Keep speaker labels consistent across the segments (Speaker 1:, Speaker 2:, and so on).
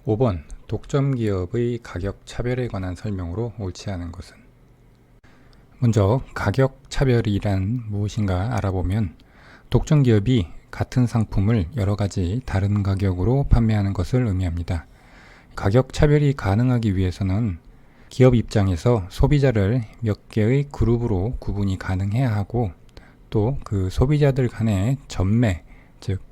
Speaker 1: 5번 독점 기업의 가격 차별에 관한 설명으로 옳지 않은 것은. 먼저 가격 차별이란 무엇인가 알아보면 독점 기업이 같은 상품을 여러 가지 다른 가격으로 판매하는 것을 의미합니다. 가격 차별이 가능하기 위해서는 기업 입장에서 소비자를 몇 개의 그룹으로 구분이 가능해야 하고, 또 그 소비자들 간의 전매, 즉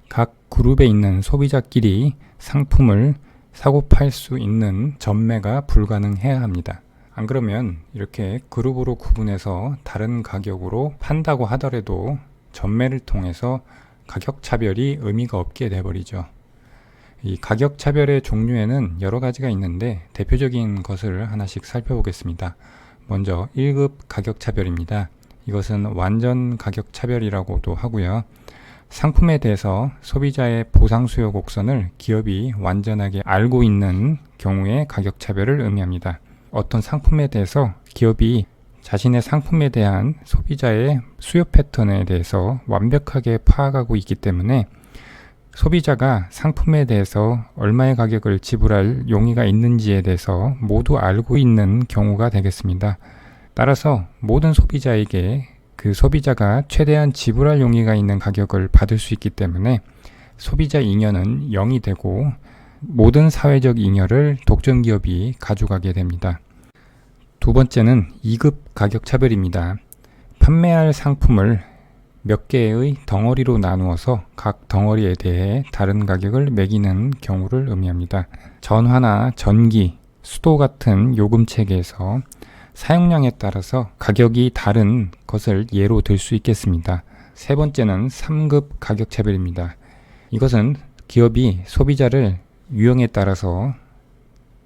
Speaker 1: 각 그룹에 있는 소비자끼리 상품을 사고 팔 수 있는 전매가 불가능해야 합니다. 안 그러면 이렇게 그룹으로 구분해서 다른 가격으로 판다고 하더라도 전매를 통해서 가격 차별이 의미가 없게 돼버리죠. 이 가격 차별의 종류에는 여러 가지가 있는데 대표적인 것을 하나씩 살펴보겠습니다. 먼저 1급 가격 차별입니다. 이것은 완전 가격 차별이라고도 하고요. 상품에 대해서 소비자의 보상 수요 곡선을 기업이 완전하게 알고 있는 경우에 가격 차별을 의미합니다. 어떤 상품에 대해서 기업이 자신의 상품에 대한 소비자의 수요 패턴에 대해서 완벽하게 파악하고 있기 때문에 소비자가 상품에 대해서 얼마의 가격을 지불할 용의가 있는지에 대해서 모두 알고 있는 경우가 되겠습니다. 따라서 모든 소비자에게 그 소비자가 최대한 지불할 용의가 있는 가격을 받을 수 있기 때문에 소비자 잉여는 0이 되고 모든 사회적 잉여를 독점 기업이 가져가게 됩니다. 두 번째는 2급 가격 차별입니다. 판매할 상품을 몇 개의 덩어리로 나누어서 각 덩어리에 대해 다른 가격을 매기는 경우를 의미합니다. 전화나 전기, 수도 같은 요금 체계에서 사용량에 따라서 가격이 다른 것을 예로 들 수 있겠습니다. 세 번째는 3급 가격 차별입니다. 이것은 기업이 소비자를 유형에 따라서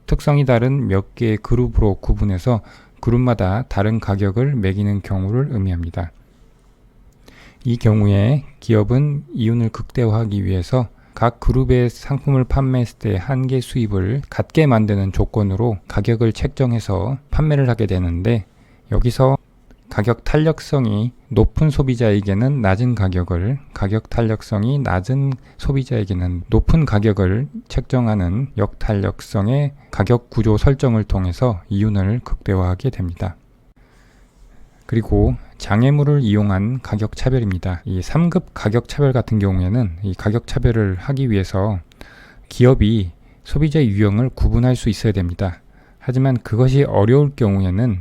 Speaker 1: 특성이 다른 몇 개의 그룹으로 구분해서 그룹마다 다른 가격을 매기는 경우를 의미합니다. 이 경우에 기업은 이윤을 극대화하기 위해서 각 그룹의 상품을 판매했을 때 한계 수입을 갖게 만드는 조건으로 가격을 책정해서 판매를 하게 되는데, 여기서 가격 탄력성이 높은 소비자에게는 낮은 가격을, 가격 탄력성이 낮은 소비자에게는 높은 가격을 책정하는 역탄력성의 가격 구조 설정을 통해서 이윤을 극대화하게 됩니다. 그리고 장애물을 이용한 가격 차별입니다. 이 3급 가격 차별 같은 경우에는 이 가격 차별을 하기 위해서 기업이 소비자의 유형을 구분할 수 있어야 됩니다. 하지만 그것이 어려울 경우에는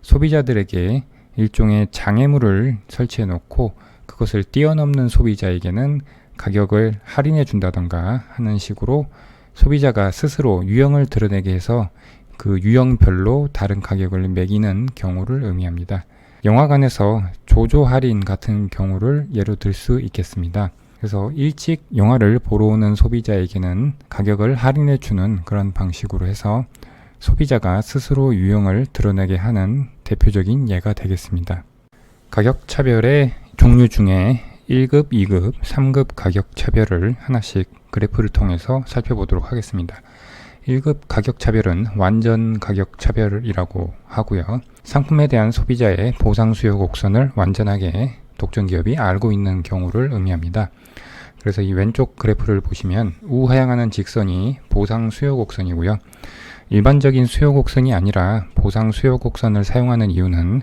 Speaker 1: 소비자들에게 일종의 장애물을 설치해 놓고 그것을 뛰어넘는 소비자에게는 가격을 할인해 준다던가 하는 식으로 소비자가 스스로 유형을 드러내게 해서 그 유형별로 다른 가격을 매기는 경우를 의미합니다. 영화관에서 조조 할인 같은 경우를 예로 들 수 있겠습니다. 그래서 일찍 영화를 보러 오는 소비자에게는 가격을 할인해 주는 그런 방식으로 해서 소비자가 스스로 유형을 드러내게 하는 대표적인 예가 되겠습니다. 가격 차별의 종류 중에 1급, 2급, 3급 가격 차별을 하나씩 그래프를 통해서 살펴보도록 하겠습니다. 1급 가격 차별은 완전 가격 차별이라고 하고요. 상품에 대한 소비자의 보상 수요 곡선을 완전하게 독점 기업이 알고 있는 경우를 의미합니다. 그래서 이 왼쪽 그래프를 보시면 우하향하는 직선이 보상 수요 곡선이고요. 일반적인 수요 곡선이 아니라 보상 수요 곡선을 사용하는 이유는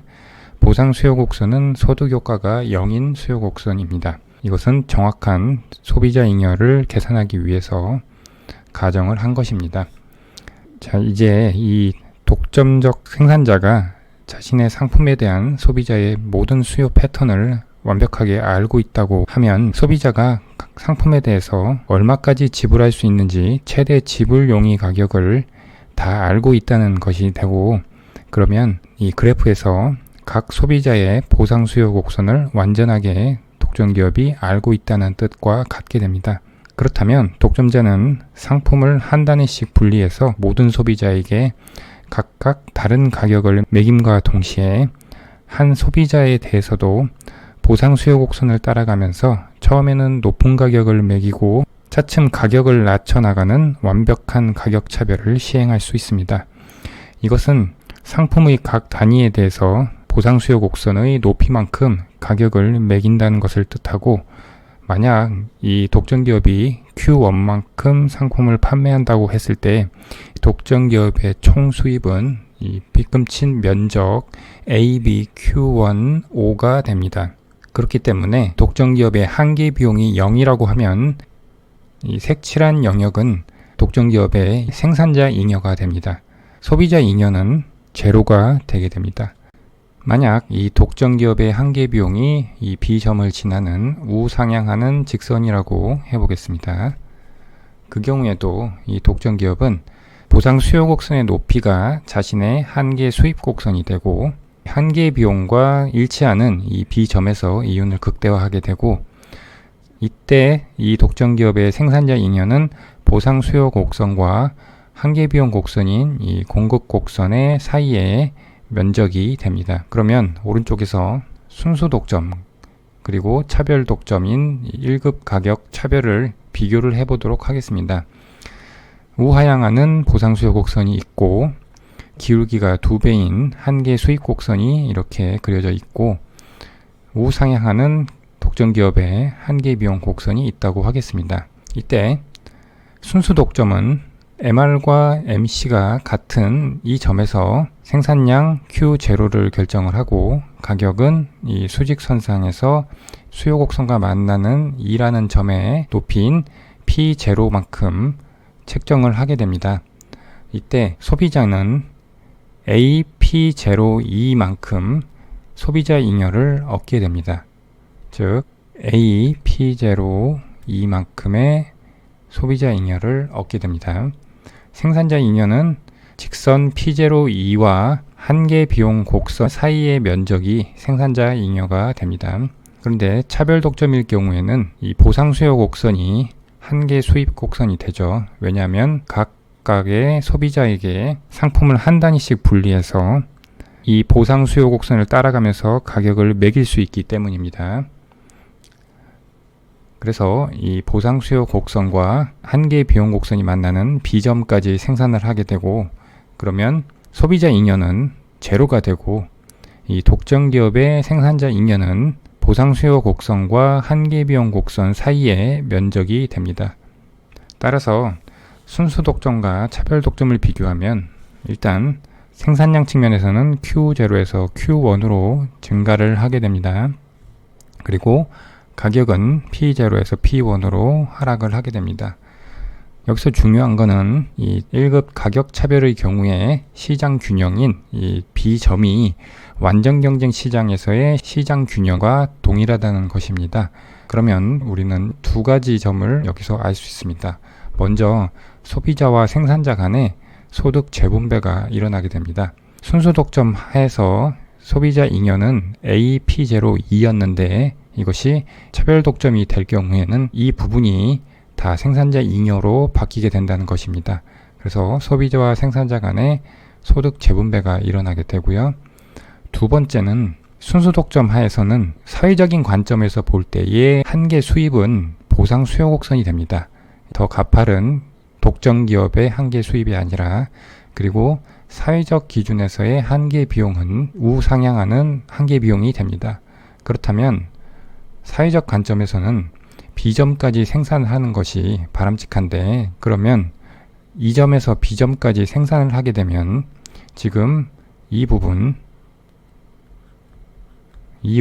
Speaker 1: 보상 수요 곡선은 소득 효과가 0인 수요 곡선입니다. 이것은 정확한 소비자 잉여를 계산하기 위해서 가정을 한 것입니다. 자, 이제 이 독점적 생산자가 자신의 상품에 대한 소비자의 모든 수요 패턴을 완벽하게 알고 있다고 하면 소비자가 상품에 대해서 얼마까지 지불할 수 있는지 최대 지불 용의 가격을 다 알고 있다는 것이 되고, 그러면 이 그래프에서 각 소비자의 보상 수요 곡선을 완전하게 독점 기업이 알고 있다는 뜻과 같게 됩니다. 그렇다면 독점자는 상품을 한 단위씩 분리해서 모든 소비자에게 각각 다른 가격을 매김과 동시에 한 소비자에 대해서도 보상 수요 곡선을 따라가면서 처음에는 높은 가격을 매기고 차츰 가격을 낮춰 나가는 완벽한 가격 차별을 시행할 수 있습니다. 이것은 상품의 각 단위에 대해서 보상 수요 곡선의 높이만큼 가격을 매긴다는 것을 뜻하고, 만약 이 독점 기업이 Q1만큼 상품을 판매한다고 했을 때 독점기업의 총 수입은 이 빗금친 면적 AB Q1 5가 됩니다. 그렇기 때문에 독점기업의 한계 비용이 0이라고 하면 이 색칠한 영역은 독점기업의 생산자 잉여가 됩니다. 소비자 잉여는 제로가 되게 됩니다. 만약 이 독점기업의 한계 비용이 이 B점을 지나는 우상향하는 직선이라고 해보겠습니다. 그 경우에도 이 독점기업은 보상 수요 곡선의 높이가 자신의 한계 수입 곡선이 되고 한계 비용과 일치하는 이 B점에서 이윤을 극대화하게 되고, 이때 이 독점기업의 생산자 잉여는 보상 수요 곡선과 한계 비용 곡선인 이 공급 곡선의 사이에 면적이 됩니다. 그러면 오른쪽에서 순수 독점 그리고 차별 독점인 1급 가격 차별을 비교를 해보도록 하겠습니다. 우하향하는 보상 수요 곡선이 있고 기울기가 2배인 한계 수익 곡선이 이렇게 그려져 있고, 우상향하는 독점기업의 한계 비용 곡선이 있다고 하겠습니다. 이때 순수 독점은 MR과 MC가 같은 이 점에서 생산량 Q0를 결정을 하고 가격은 이 수직선상에서 수요곡선과 만나는 2라는 점의 높이인 P0만큼 책정을 하게 됩니다. 이때 소비자는 AP02만큼 소비자 잉여를 얻게 됩니다. 즉 AP02만큼의 소비자 잉여를 얻게 됩니다. 생산자 잉여는 직선 P02와 한계 비용 곡선 사이의 면적이 생산자 잉여가 됩니다. 그런데 차별 독점일 경우에는 이 보상 수요 곡선이 한계 수입 곡선이 되죠. 왜냐하면 각각의 소비자에게 상품을 한 단위씩 분리해서 이 보상 수요 곡선을 따라가면서 가격을 매길 수 있기 때문입니다. 그래서 이 보상 수요 곡선과 한계 비용 곡선이 만나는 B점까지 생산을 하게 되고, 그러면 소비자 잉여는 제로가 되고 이 독점기업의 생산자 잉여는 보상 수요 곡선과 한계 비용 곡선 사이의 면적이 됩니다. 따라서 순수 독점과 차별 독점을 비교하면 일단 생산량 측면에서는 Q0에서 Q1으로 증가를 하게 됩니다. 그리고 가격은 P0에서 P1으로 하락을 하게 됩니다. 여기서 중요한 거는 이 1급 가격 차별의 경우에 시장 균형인 이 B점이 완전 경쟁 시장에서의 시장 균형과 동일하다는 것입니다. 그러면 우리는 두 가지 점을 여기서 알 수 있습니다. 먼저 소비자와 생산자 간에 소득 재분배가 일어나게 됩니다. 순수 독점 하에서 소비자 잉여는 AP02였는데 이것이 차별 독점이 될 경우에는 이 부분이 다 생산자 잉여로 바뀌게 된다는 것입니다. 그래서 소비자와 생산자 간의 소득 재분배가 일어나게 되고요. 두 번째는 순수 독점 하에서는 사회적인 관점에서 볼 때의 한계 수입은 보상 수요 곡선이 됩니다. 더 가파른 독점 기업의 한계 수입이 아니라, 그리고 사회적 기준에서의 한계 비용은 우상향하는 한계 비용이 됩니다. 그렇다면 사회적 관점에서는 B점까지 생산하는 것이 바람직한데, 그러면 이 점에서 B점까지 생산을 하게 되면 지금 이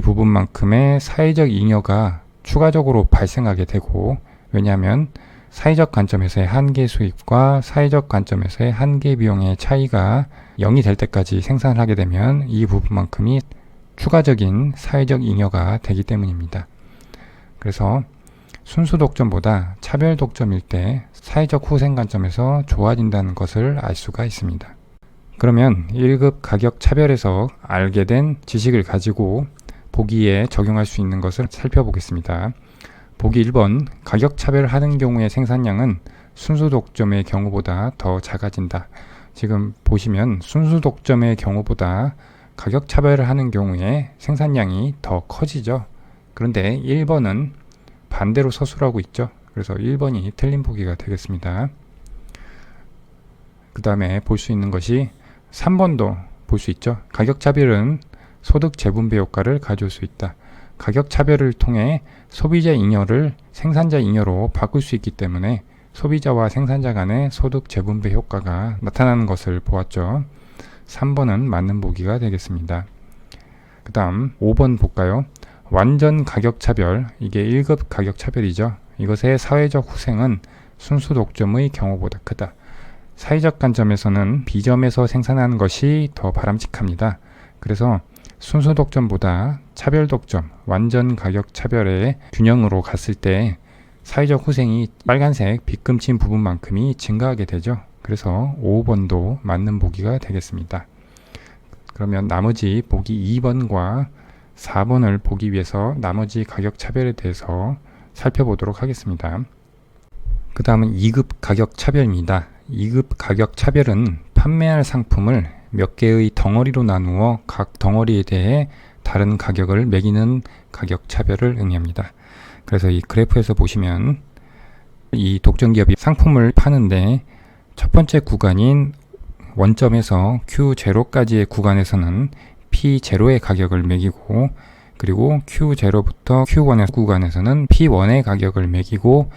Speaker 1: 부분만큼의 사회적 잉여가 추가적으로 발생하게 되고, 왜냐하면 사회적 관점에서의 한계 수입과 사회적 관점에서의 한계 비용의 차이가 0이 될 때까지 생산을 하게 되면 이 부분만큼이 추가적인 사회적 잉여가 되기 때문입니다. 그래서 순수 독점보다 차별 독점일 때 사회적 후생 관점에서 좋아진다는 것을 알 수가 있습니다. 그러면 1급 가격 차별에서 알게 된 지식을 가지고 보기에 적용할 수 있는 것을 살펴보겠습니다. 보기 1번, 가격 차별을 하는 경우의 생산량은 순수 독점의 경우보다 더 작아진다. 지금 보시면 순수 독점의 경우보다 가격 차별을 하는 경우에 생산량이 더 커지죠. 그런데 1번은 반대로 서술하고 있죠. 그래서 1번이 틀린 보기가 되겠습니다. 그 다음에 볼 수 있는 것이 3번도 볼 수 있죠. 가격 차별은 소득 재분배 효과를 가져올 수 있다. 가격 차별을 통해 소비자 잉여를 생산자 잉여로 바꿀 수 있기 때문에 소비자와 생산자 간의 소득 재분배 효과가 나타나는 것을 보았죠. 3번은 맞는 보기가 되겠습니다. 그 다음 5번 볼까요? 완전 가격 차별, 이게 1급 가격 차별이죠. 이것의 사회적 후생은 순수 독점의 경우보다 크다. 사회적 관점에서는 B점에서 생산하는 것이 더 바람직합니다. 그래서 순수 독점보다 차별 독점, 완전 가격 차별의 균형으로 갔을 때 사회적 후생이 빨간색 빗금친 부분만큼이 증가하게 되죠. 그래서 5번도 맞는 보기가 되겠습니다. 그러면 나머지 보기 2번과 4번을 보기 위해서 나머지 가격 차별에 대해서 살펴보도록 하겠습니다. 그 다음은 2급 가격 차별입니다. 2급 가격 차별은 판매할 상품을 몇 개의 덩어리로 나누어 각 덩어리에 대해 다른 가격을 매기는 가격 차별을 의미합니다. 그래서 이 그래프에서 보시면 이 독점기업이 상품을 파는데 첫 번째 구간인 원점에서 Q0까지의 구간에서는 P0의 가격을 매기고, 그리고 Q0부터 Q1의 구간에서는 P1의 가격을 매기고,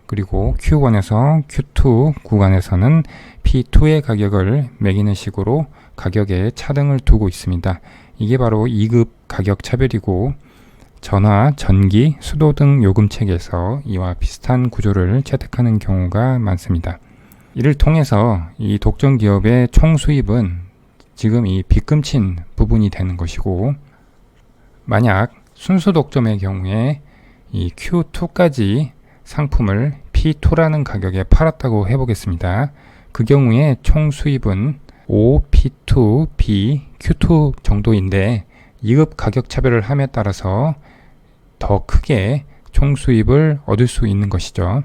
Speaker 1: 그리고 Q1에서 Q2 구간에서는 P2의 가격을 매기는 식으로 가격에 차등을 두고 있습니다. 이게 바로 2급 가격 차별이고, 전화, 전기, 수도 등 요금책에서 이와 비슷한 구조를 채택하는 경우가 많습니다. 이를 통해서 이 독점 기업의 총 수입은 지금 이 빗금친 부분이 되는 것이고, 만약 순수 독점의 경우에 이 Q2까지 상품을 P2라는 가격에 팔았다고 해보겠습니다. 그 경우에 총 수입은 O, P2, B, Q2 정도인데 2급 가격 차별을 함에 따라서 더 크게 총 수입을 얻을 수 있는 것이죠.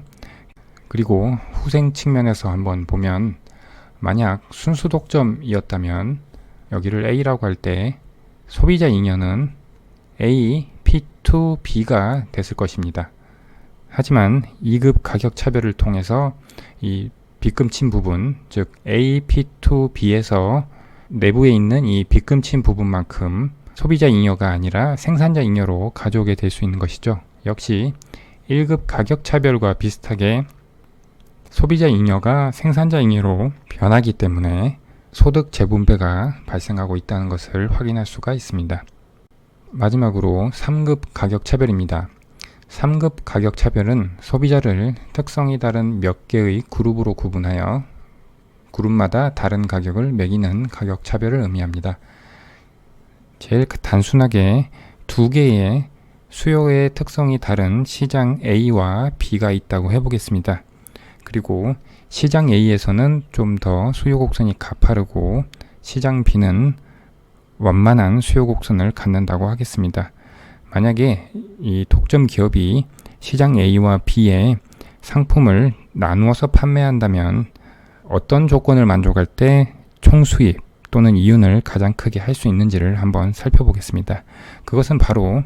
Speaker 1: 그리고 후생 측면에서 한번 보면, 만약 순수 독점이었다면 여기를 A라고 할 때 소비자 잉여는 A, P2, B가 됐을 것입니다. 하지만 2급 가격 차별을 통해서 이 빗금친 부분, 즉 A, P2, B에서 내부에 있는 이 빗금친 부분만큼 소비자 잉여가 아니라 생산자 잉여로 가져오게 될 수 있는 것이죠. 역시 1급 가격 차별과 비슷하게 소비자 잉여가 생산자 잉여로 변하기 때문에 소득 재분배가 발생하고 있다는 것을 확인할 수가 있습니다. 마지막으로 3급 가격 차별입니다. 3급 가격 차별은 소비자를 특성이 다른 몇 개의 그룹으로 구분하여 그룹마다 다른 가격을 매기는 가격 차별을 의미합니다. 제일 단순하게 두 개의 수요의 특성이 다른 시장 A와 B가 있다고 해보겠습니다. 그리고 시장 A에서는 좀 더 수요 곡선이 가파르고 시장 B는 완만한 수요 곡선을 갖는다고 하겠습니다. 만약에 이 독점 기업이 시장 A와 B에 상품을 나누어서 판매한다면 어떤 조건을 만족할 때 총수입 또는 이윤을 가장 크게 할 수 있는지를 한번 살펴보겠습니다. 그것은 바로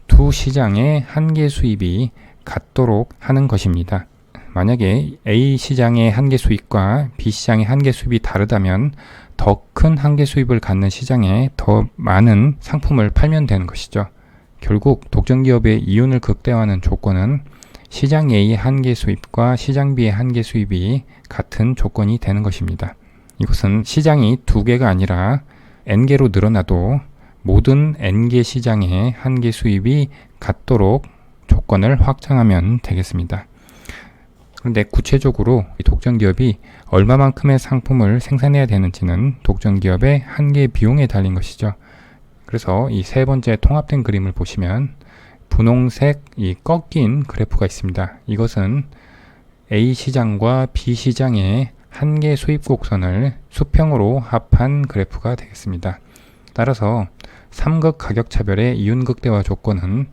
Speaker 1: 두 시장의 한계 수입이 같도록 하는 것입니다. 만약에 A 시장의 한계 수입과 B 시장의 한계 수입이 다르다면 더 큰 한계 수입을 갖는 시장에 더 많은 상품을 팔면 되는 것이죠. 결국 독점기업의 이윤을 극대화하는 조건은 시장 A의 한계 수입과 시장 B의 한계 수입이 같은 조건이 되는 것입니다. 이것은 시장이 두 개가 아니라 N개로 늘어나도 모든 N개 시장의 한계 수입이 같도록 조건을 확장하면 되겠습니다. 그런데 구체적으로 이 독점기업이 얼마만큼의 상품을 생산해야 되는지는 독점기업의 한계 비용에 달린 것이죠. 그래서 이 세 번째 통합된 그림을 보시면 분홍색 이 꺾인 그래프가 있습니다. 이것은 A 시장과 B 시장의 한계 수입 곡선을 수평으로 합한 그래프가 되겠습니다. 따라서 3급 가격 차별의 이윤 극대화 조건은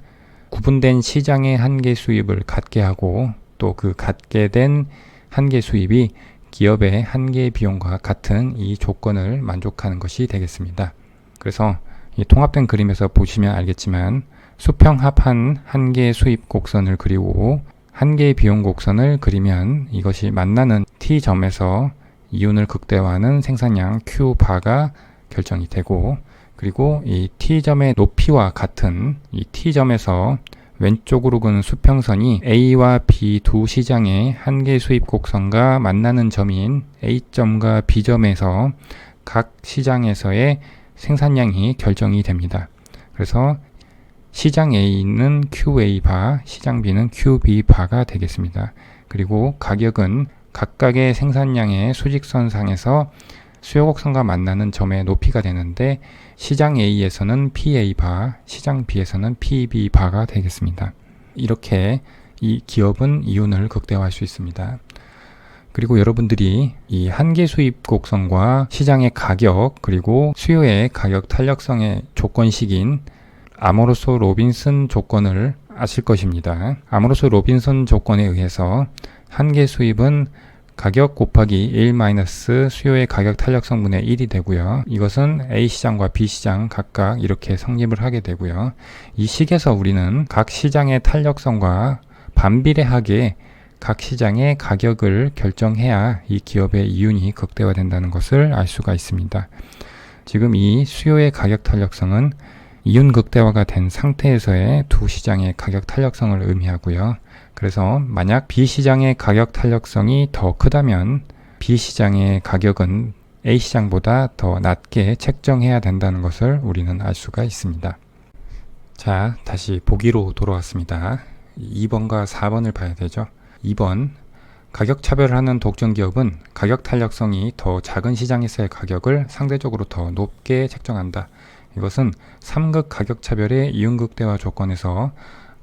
Speaker 1: 구분된 시장의 한계 수입을 갖게 하고 또 그 갖게 된 한계 수입이 기업의 한계 비용과 같은 이 조건을 만족하는 것이 되겠습니다. 그래서 이 통합된 그림에서 보시면 알겠지만 수평합한 한계 수입 곡선을 그리고 한계 비용 곡선을 그리면 이것이 만나는 T점에서 이윤을 극대화하는 생산량 Q바가 결정이 되고, 그리고 이 T점의 높이와 같은 이 T점에서 왼쪽으로 그은 수평선이 A와 B 두 시장의 한계 수입 곡선과 만나는 점인 A점과 B점에서 각 시장에서의 생산량이 결정이 됩니다. 그래서 시장 A는 QA 바, 시장 B는 QB 바가 되겠습니다. 그리고 가격은 각각의 생산량의 수직선상에서 수요곡선과 만나는 점의 높이가 되는데 시장 A에서는 PA 바, 시장 B에서는 PB 바가 되겠습니다. 이렇게 이 기업은 이윤을 극대화할 수 있습니다. 그리고 여러분들이 이 한계 수입 곡선과 시장의 가격 그리고 수요의 가격 탄력성의 조건식인 아모로소 로빈슨 조건을 아실 것입니다. 아모로소 로빈슨 조건에 의해서 한계 수입은 가격 곱하기 1 마이너스 수요의 가격 탄력성분의 1이 되고요. 이것은 A시장과 B시장 각각 이렇게 성립을 하게 되고요. 이 식에서 우리는 각 시장의 탄력성과 반비례하게 각 시장의 가격을 결정해야 이 기업의 이윤이 극대화된다는 것을 알 수가 있습니다. 지금 이 수요의 가격 탄력성은 이윤 극대화가 된 상태에서의 두 시장의 가격 탄력성을 의미하고요. 그래서 만약 B시장의 가격 탄력성이 더 크다면 B시장의 가격은 A시장보다 더 낮게 책정해야 된다는 것을 우리는 알 수가 있습니다. 자, 다시 보기로 돌아왔습니다. 2번과 4번을 봐야 되죠. 2번, 가격 차별을 하는 독점 기업은 가격 탄력성이 더 작은 시장에서의 가격을 상대적으로 더 높게 책정한다. 이것은 3극 가격 차별의 이윤 극대화 조건에서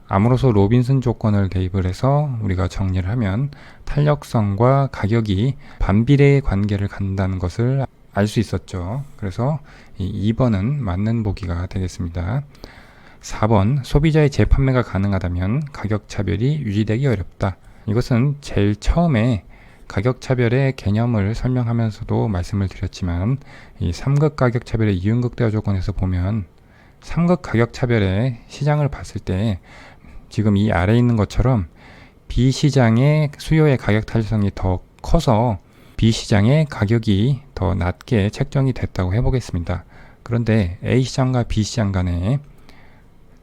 Speaker 1: 아모로소 로빈슨 조건을 대입을 해서 우리가 정리를 하면 탄력성과 가격이 반비례의 관계를 갖는다는 것을 알 수 있었죠. 그래서 이 2번은 맞는 보기가 되겠습니다. 4번, 소비자의 재판매가 가능하다면 가격 차별이 유지되기 어렵다. 이것은 제일 처음에 가격 차별의 개념을 설명하면서도 말씀을 드렸지만 이 3극 가격 차별의 이윤 극대화 조건에서 보면 3극 가격 차별의 시장을 봤을 때 지금 이 아래에 있는 것처럼 B시장의 수요의 가격 탄력성이 더 커서 B시장의 가격이 더 낮게 책정이 됐다고 해보겠습니다. 그런데 A시장과 B시장 간에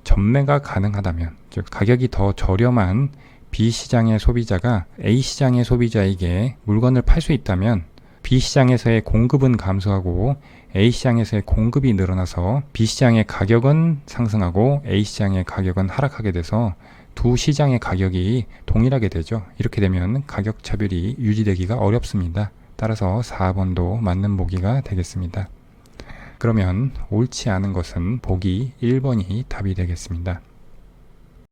Speaker 1: 전매가 가능하다면, 즉 가격이 더 저렴한 B시장의 소비자가 A시장의 소비자에게 물건을 팔 수 있다면 B시장에서의 공급은 감소하고 A시장에서의 공급이 늘어나서 B시장의 가격은 상승하고 A시장의 가격은 하락하게 돼서 두 시장의 가격이 동일하게 되죠. 이렇게 되면 가격 차별이 유지되기가 어렵습니다. 따라서 4번도 맞는 보기가 되겠습니다. 그러면 옳지 않은 것은 보기 1번이 답이 되겠습니다.